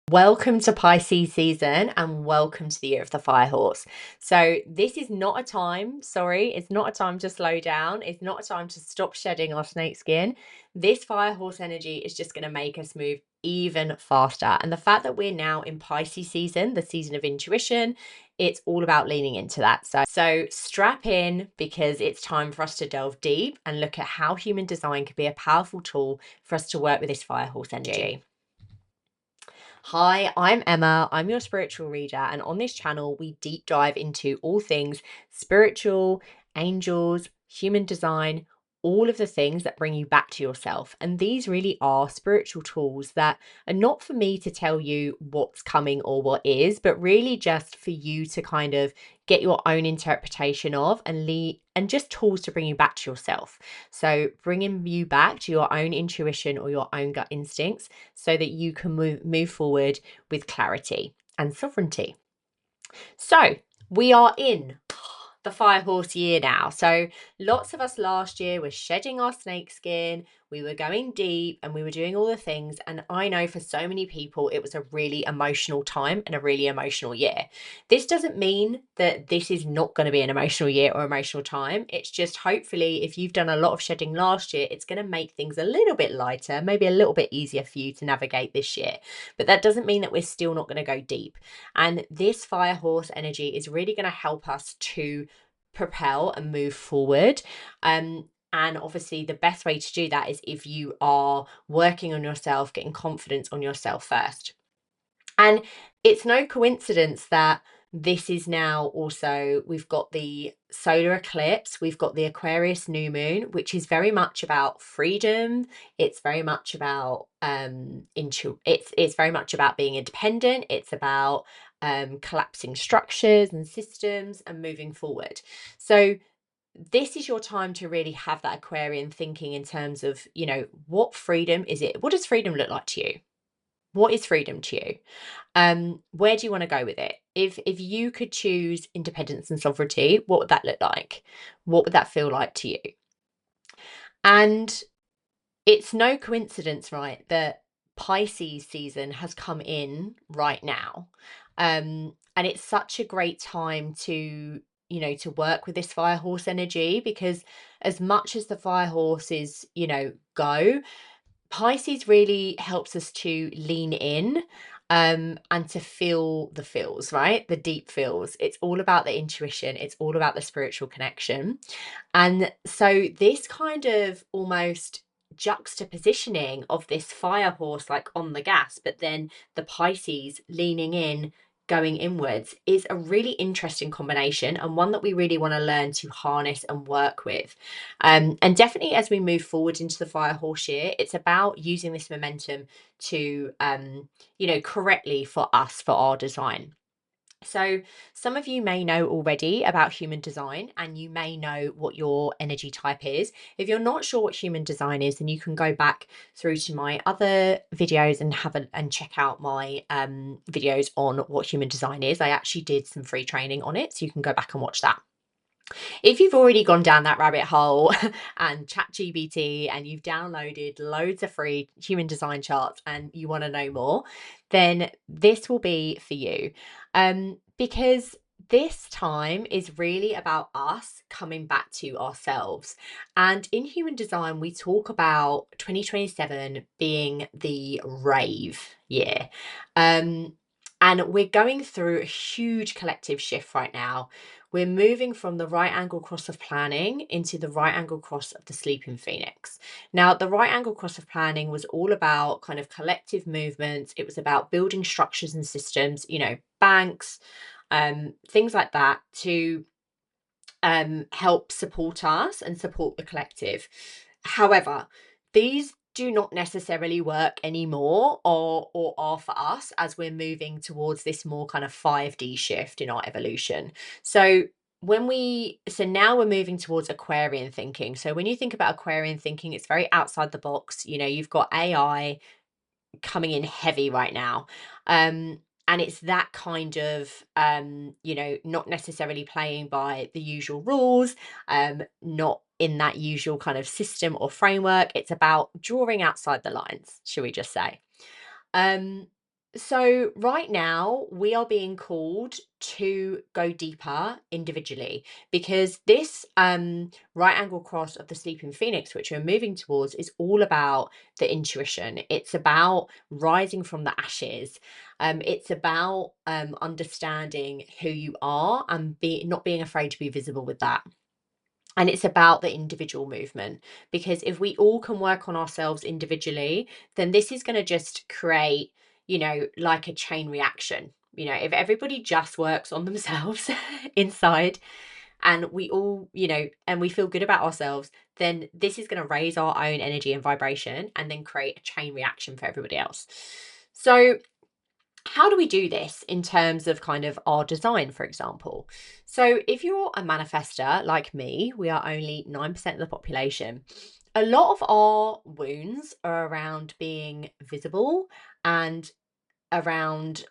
Welcome to Pisces season and welcome to the year of the fire horse. So, this is not a time, it's not a time to slow down. It's not a time to stop shedding our snake skin. This fire horse energy is just going to make us move even faster. And the fact that we're now in Pisces season, the season of intuition, it's all about leaning into that. So strap in because it's time for us to delve deep and look at how human design could be a powerful tool for us to work with this fire horse energy. Hi, I'm Emma. I'm your spiritual reader, and on this channel, we deep dive into all things spiritual, angels, human design, all of the things that bring you back to yourself. And these really are spiritual tools that are not for me to tell you what's coming or what is, but really just for you to kind of get your own interpretation of and just tools to bring you back to yourself. So, bringing you back to your own intuition or your own gut instincts so that you can move forward with clarity and sovereignty. So we are in the fire horse year now. So lots of us last year were shedding our snake skin, we were going deep and we were doing all the things. And I know for so many people, it was a really emotional time and a really emotional year. This doesn't mean that this is not going to be an emotional year or emotional time. It's just hopefully if you've done a lot of shedding last year, it's going to make things a little bit lighter, maybe a little bit easier for you to navigate this year. But that doesn't mean that we're still not going to go deep. And this fire horse energy is really going to help us to propel and move forward. And obviously, the best way to do that is if you are working on yourself, getting confidence on yourself first. And it's no coincidence that this is now also, we've got the solar eclipse, we've got the Aquarius new moon, which is very much about freedom. It's very much about it's very much about being independent. It's about collapsing structures and systems and moving forward. So this is your time to really have that Aquarian thinking in terms of, what freedom is it? What does freedom look like to you? What is freedom to you? Where do you want to go with it? If you could choose independence and sovereignty, what would that look like? What would that feel like to you? And it's no coincidence, right, that Pisces season has come in right now. And it's such a great time to, to work with this fire horse energy because as much as the fire horses, go, Pisces really helps us to lean in and to feel the feels, right? The deep feels. It's all about the intuition, it's all about the spiritual connection. And so, this kind of almost juxtapositioning of this fire horse like on the gas, but then the Pisces leaning in, going inwards, is a really interesting combination and one that we really want to learn to harness and work with. And definitely as we move forward into the fire horse year, it's about using this momentum to, correctly for us, for our design. So, some of you may know already about human design and you may know what your energy type is. If you're not sure what human design is, then you can go back through to my other videos and and check out my videos on what human design is. I actually did some free training on it, so you can go back and watch that. If you've already gone down that rabbit hole and ChatGPT and you've downloaded loads of free human design charts and you want to know more, then this will be for you. Because this time is really about us coming back to ourselves. And in human design, we talk about 2027 being the rave year. And we're going through a huge collective shift right now. We're moving from the right angle cross of planning into the right angle cross of the sleeping phoenix. Now, the right angle cross of planning was all about kind of collective movements. It was about building structures and systems, banks, things like that to help support us and support the collective. However, these do not necessarily work anymore or are for us as we're moving towards this more kind of 5D shift in our evolution. So now we're moving towards Aquarian thinking. So when you think about Aquarian thinking, it's very outside the box. You've got AI coming in heavy right now. And it's that kind of not necessarily playing by the usual rules, not in that usual kind of system or framework. It's about drawing outside the lines, shall we just say. um So, right now, we are being called to go deeper individually because this right angle cross of the sleeping phoenix, which we're moving towards, is all about the intuition. It's about rising from the ashes. It's about understanding who you are and not being afraid to be visible with that. And it's about the individual movement because if we all can work on ourselves individually, then this is going to just create, like a chain reaction. If everybody just works on themselves inside and we all, and we feel good about ourselves, then this is going to raise our own energy and vibration and then create a chain reaction for everybody else. So, how do we do this in terms of kind of our design, for example? So, if you're a manifester like me, we are only 9% of the population. A lot of our wounds are around being visible and around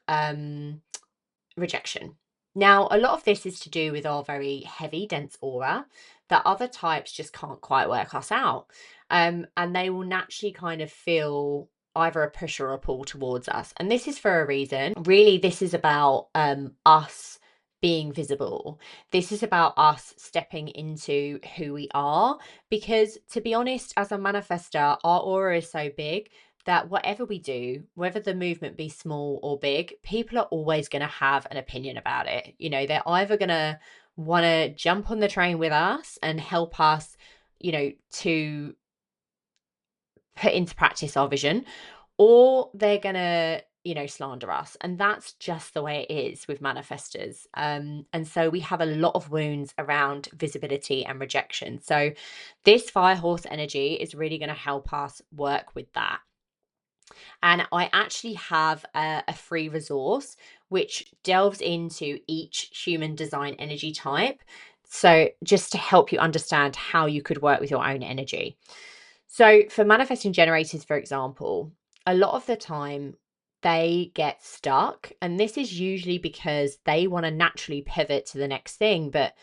rejection. Now, a lot of this is to do with our very heavy, dense aura that other types just can't quite work us out. And they will naturally kind of feel either a push or a pull towards us. And this is for a reason. Really, this is about us being visible. This is about us stepping into who we are. Because to be honest, as a manifester, our aura is so big that whatever we do, whether the movement be small or big, people are always going to have an opinion about it. They're either going to want to jump on the train with us and help us, to put into practice our vision, or they're going to, slander us. And that's just the way it is with manifestors. And so we have a lot of wounds around visibility and rejection. So this fire horse energy is really going to help us work with that. And I actually have a free resource which delves into each human design energy type. So, just to help you understand how you could work with your own energy. So, for manifesting generators, for example, a lot of the time they get stuck. And this is usually because they want to naturally pivot to the next thing. But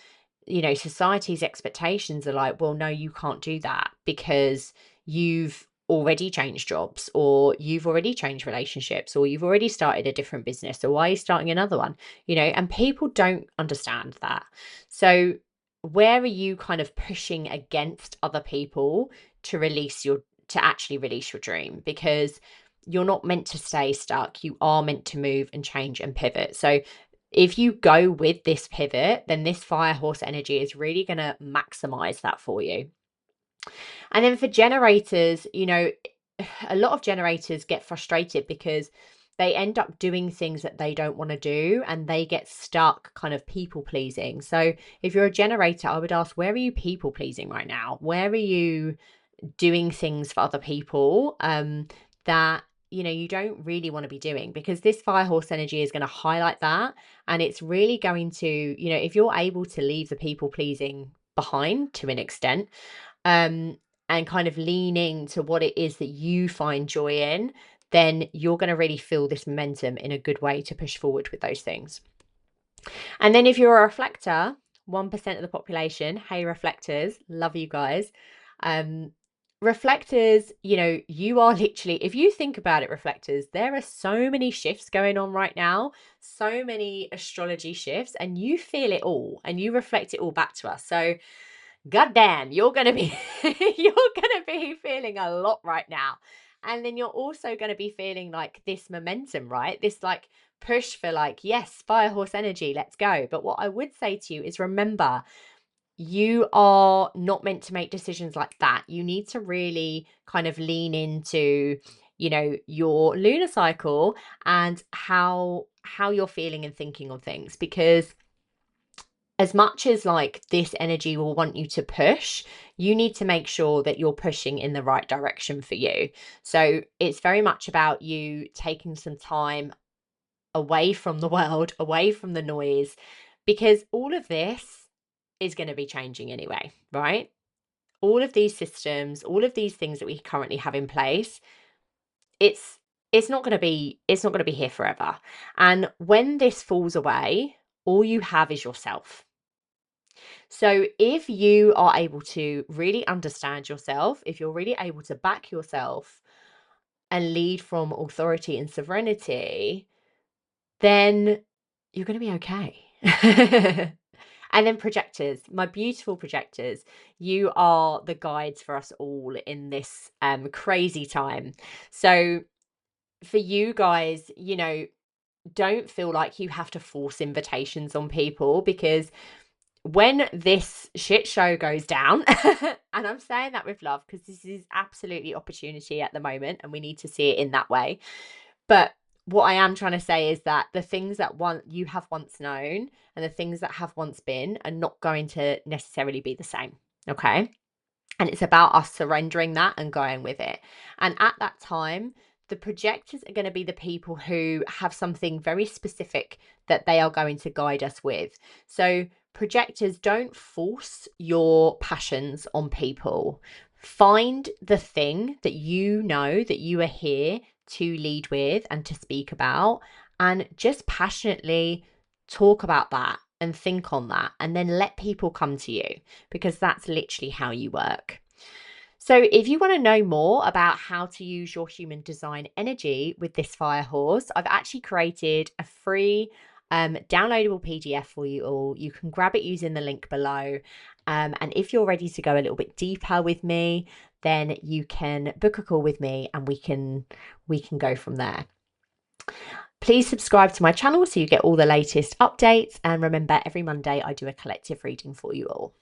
society's expectations are like, well, no, you can't do that because you've already changed jobs or you've already changed relationships or you've already started a different business. So why are you starting another one? And people don't understand that. So where are you kind of pushing against other people to actually release your dream? Because you're not meant to stay stuck. You are meant to move and change and pivot. So if you go with this pivot, then this fire horse energy is really going to maximize that for you. And then for generators, a lot of generators get frustrated because they end up doing things that they don't want to do and they get stuck kind of people pleasing. So if you're a generator, I would ask, where are you people pleasing right now? Where are you doing things for other people that you don't really want to be doing? Because this fire horse energy is going to highlight that, and it's really going to, if you're able to leave the people pleasing behind to an extent, um and kind of leaning to what it is that you find joy in, then you're going to really feel this momentum in a good way to push forward with those things. And then if you're a reflector, 1% of the population, hey reflectors, love you guys. Um, reflectors, you are literally, if you think about it, reflectors, there are so many shifts going on right now, so many astrology shifts, and you feel it all and you reflect it all back to us. So goddamn, you're gonna be feeling a lot right now. And then you're also going to be feeling like this momentum, right? This like push for like, yes, fire horse energy, let's go. But what I would say to you is, remember, you are not meant to make decisions like that. You need to really kind of lean into, your lunar cycle and how you're feeling and thinking on things. Because as much as like this energy will want you to push, you need to make sure that you're pushing in the right direction for you. So it's very much about you taking some time away from the world, away from the noise, because all of this is going to be changing anyway, right? All of these systems, all of these things that we currently have in place, it's it's not going to be here forever. And when this falls away, all you have is yourself. So, if you are able to really understand yourself, if you're really able to back yourself, and lead from authority and sovereignty, then you're going to be okay. And then projectors, my beautiful projectors, you are the guides for us all in this crazy time. So for you guys, don't feel like you have to force invitations on people, because when this shit show goes down, and I'm saying that with love because this is absolutely opportunity at the moment and we need to see it in that way. But what I am trying to say is that the things that you have once known and the things that have once been are not going to necessarily be the same. Okay. And it's about us surrendering that and going with it. And at that time, the projectors are going to be the people who have something very specific that they are going to guide us with. So, projectors, don't force your passions on people. Find the thing that you know that you are here to lead with and to speak about, and just passionately talk about that and think on that, and then let people come to you, because that's literally how you work. So, if you want to know more about how to use your human design energy with this fire horse, I've actually created a free downloadable PDF for you all. You can grab it using the link below. And if you're ready to go a little bit deeper with me, then you can book a call with me and we can go from there. Please subscribe to my channel so you get all the latest updates. And remember, every Monday I do a collective reading for you all.